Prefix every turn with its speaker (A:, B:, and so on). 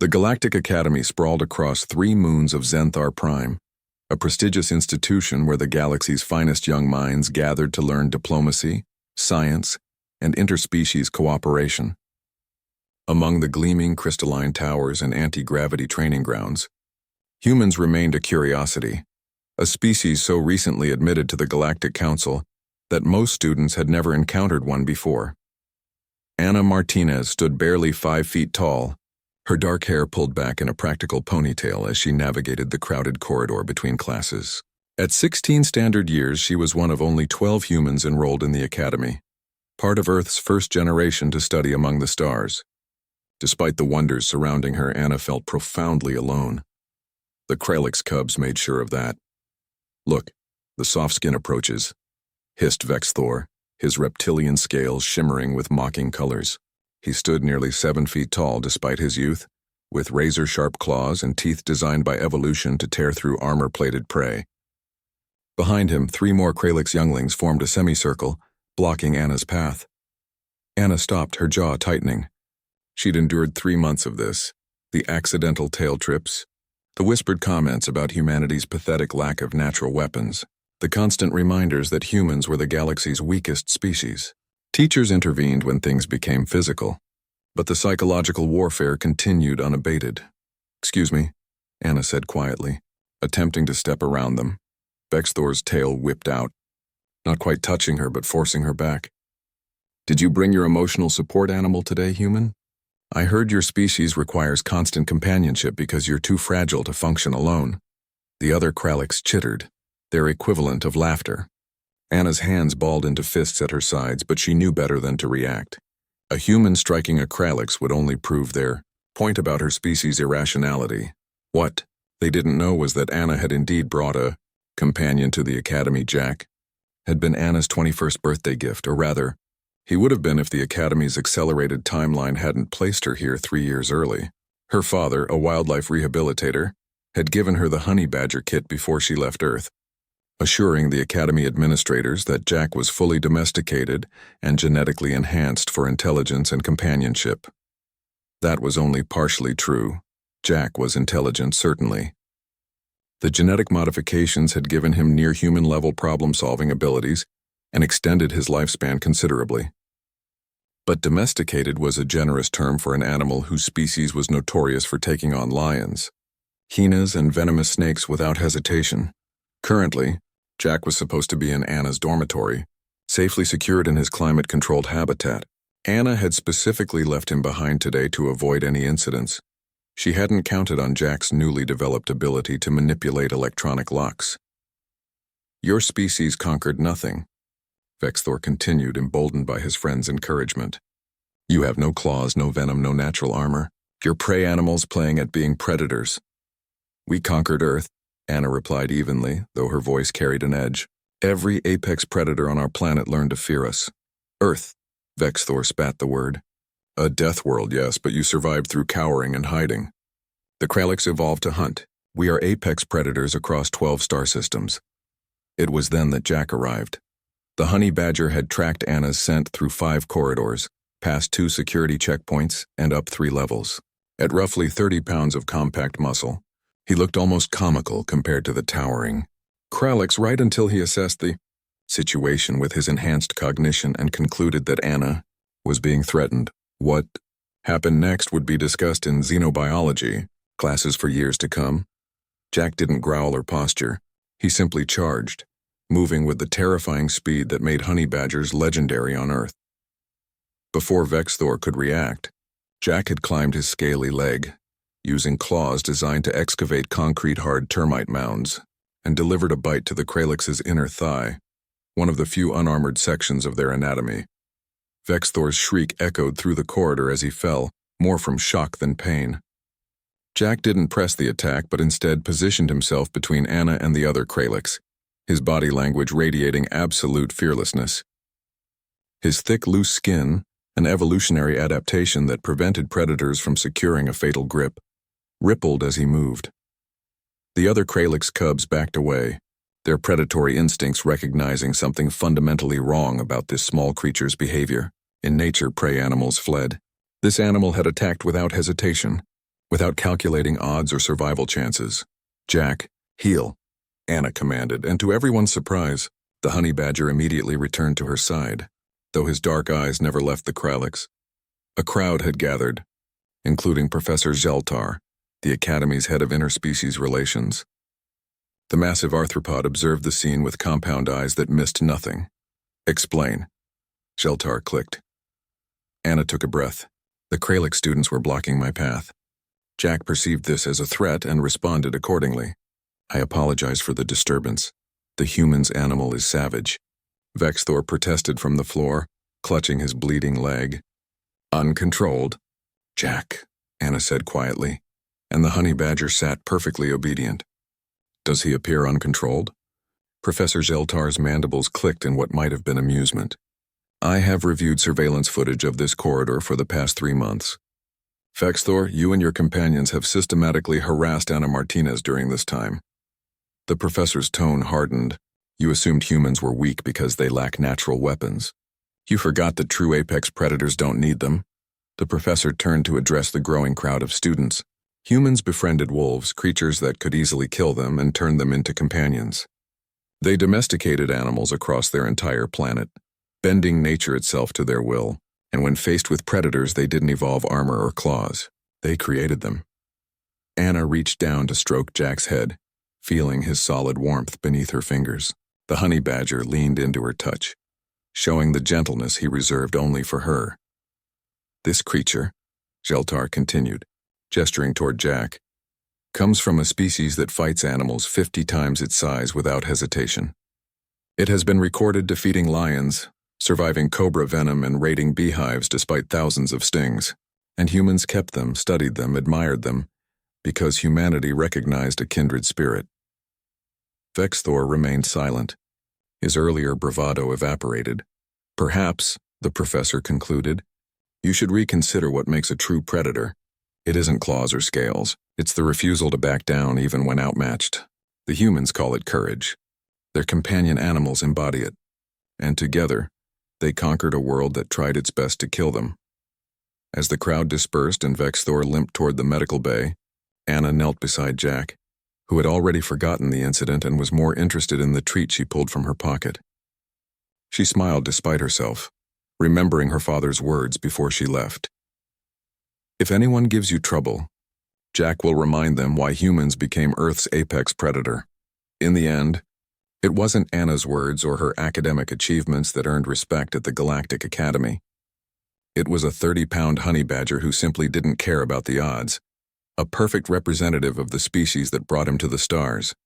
A: The Galactic Academy sprawled across 3 moons of Zenthar Prime, a prestigious institution where the galaxy's finest young minds gathered to learn diplomacy, science, and interspecies cooperation. Among the gleaming crystalline towers and anti-gravity training grounds, humans remained a curiosity, a species so recently admitted to the Galactic Council that most students had never encountered one before. Ana Martinez stood barely 5 feet tall, her dark hair pulled back in a practical ponytail as she navigated the crowded corridor between classes. At 16 standard years, she was one of only 12 humans enrolled in the academy, part of Earth's first generation to study among the stars. Despite the wonders surrounding her, Ana felt profoundly alone. The Kralix cubs made sure of that. "Look, the soft skin approaches," hissed Vexthor, his reptilian scales shimmering with mocking colors. He stood nearly 7 feet tall despite his youth, with razor-sharp claws and teeth designed by evolution to tear through armor-plated prey. Behind him, 3 more Kralix younglings formed a semicircle, blocking Ana's path. Ana stopped, her jaw tightening. She'd endured 3 months of this, the accidental tail trips, the whispered comments about humanity's pathetic lack of natural weapons, the constant reminders that humans were the galaxy's weakest species. Teachers intervened when things became physical, but the psychological warfare continued unabated. "Excuse me," Ana said quietly, attempting to step around them. Vexthor's tail whipped out, not quite touching her but forcing her back. "Did you bring your emotional support animal today, human? I heard your species requires constant companionship because you're too fragile to function alone." The other Kralix chittered, their equivalent of laughter. Ana's hands balled into fists at her sides, but she knew better than to react. A human striking a Kralix would only prove their point about her species' irrationality. What they didn't know was that Ana had indeed brought a companion to the academy. Jack had been Ana's 21st birthday gift, or rather, he would have been if the academy's accelerated timeline hadn't placed her here 3 years early. Her father, a wildlife rehabilitator, had given her the honey badger kit before she left Earth, assuring the academy administrators that Jack was fully domesticated and genetically enhanced for intelligence and companionship. That was only partially true. Jack was intelligent, certainly. The genetic modifications had given him near-human-level problem-solving abilities and extended his lifespan considerably. But domesticated was a generous term for an animal whose species was notorious for taking on lions, hyenas, and venomous snakes without hesitation. Currently, Jack was supposed to be in Ana's dormitory, safely secured in his climate-controlled habitat. Ana had specifically left him behind today to avoid any incidents. She hadn't counted on Jack's newly developed ability to manipulate electronic locks. "Your species conquered nothing," Vexthor continued, emboldened by his friend's encouragement. "You have no claws, no venom, no natural armor. You're prey animals playing at being predators." "We conquered Earth," Ana replied evenly, though her voice carried an edge. "Every apex predator on our planet learned to fear us." "Earth," Vexthor spat the word. "A death world, yes, but you survived through cowering and hiding. The Kralix evolved to hunt. We are apex predators across 12 star systems." It was then that Jack arrived. The honey badger had tracked Ana's scent through 5 corridors, past 2 security checkpoints, and up 3 levels. At roughly 30 pounds of compact muscle, he looked almost comical compared to the towering Kralix right until he assessed the situation with his enhanced cognition and concluded that Ana was being threatened. What happened next would be discussed in xenobiology classes for years to come. Jack didn't growl or posture. He simply charged, moving with the terrifying speed that made honey badgers legendary on Earth. Before Vexthor could react, Jack had climbed his scaly leg, using claws designed to excavate concrete-hard termite mounds, and delivered a bite to the Kralix's inner thigh, one of the few unarmored sections of their anatomy. Vexthor's shriek echoed through the corridor as he fell, more from shock than pain. Jack didn't press the attack, but instead positioned himself between Ana and the other Kralix, his body language radiating absolute fearlessness. His thick, loose skin, an evolutionary adaptation that prevented predators from securing a fatal grip, rippled as he moved. The other Kralix cubs backed away, their predatory instincts recognizing something fundamentally wrong about this small creature's behavior. In nature, prey animals fled. This animal had attacked without hesitation, Without calculating odds or survival chances, "Jack, heel," Anna commanded, and to everyone's surprise, the honey badger immediately returned to her side, though his dark eyes never left the Kralix. A crowd had gathered, including Professor Zheltar, the Academy's head of interspecies relations. The massive arthropod observed the scene with compound eyes that missed nothing. "Explain." Zheltar clicked. Anna took a breath. The Kralix students were blocking my path. Jack perceived this as a threat and responded accordingly. "I apologize for the disturbance. The human's animal is savage." Vexthor protested from the floor, clutching his bleeding leg. "Uncontrolled." "Jack," Anna said quietly, and the honey badger sat perfectly obedient. "Does he appear uncontrolled?" Professor Zheltar's mandibles clicked in what might have been amusement. "I have reviewed surveillance footage of this corridor for the past 3 months. Vexthor, you and your companions have systematically harassed Ana Martinez during this time." The professor's tone hardened. "You assumed humans were weak because they lack natural weapons. You forgot that true apex predators don't need them." The professor turned to address the growing crowd of students. Humans befriended wolves, creatures that could easily kill them and turn them into companions. They domesticated animals across their entire planet, bending nature itself to their will, and when faced with predators they didn't evolve armor or claws. They created them. Anna reached down to stroke Jack's head, feeling his solid warmth beneath her fingers. The honey badger leaned into her touch, showing the gentleness he reserved only for her. "This creature," Zheltar continued, gesturing toward Jack, "comes from a species that fights animals 50 times its size without hesitation. It has been recorded defeating lions, surviving cobra venom and raiding beehives despite thousands of stings, and humans kept them, studied them, admired them, because humanity recognized a kindred spirit." Vexthor remained silent. His earlier bravado evaporated. "Perhaps," the professor concluded, "you should reconsider what makes a true predator. It isn't claws or scales. It's the refusal to back down even when outmatched. The humans call it courage. Their companion animals embody it. And together, they conquered a world that tried its best to kill them." As the crowd dispersed and Vexthor limped toward the medical bay, Anna knelt beside Jack, who had already forgotten the incident and was more interested in the treat she pulled from her pocket. She smiled despite herself, remembering her father's words before she left. "If anyone gives you trouble, Jack will remind them why humans became Earth's apex predator." In the end, it wasn't Anna's words or her academic achievements that earned respect at the Galactic Academy. It was a 30-pound honey badger who simply didn't care about the odds, a perfect representative of the species that brought him to the stars.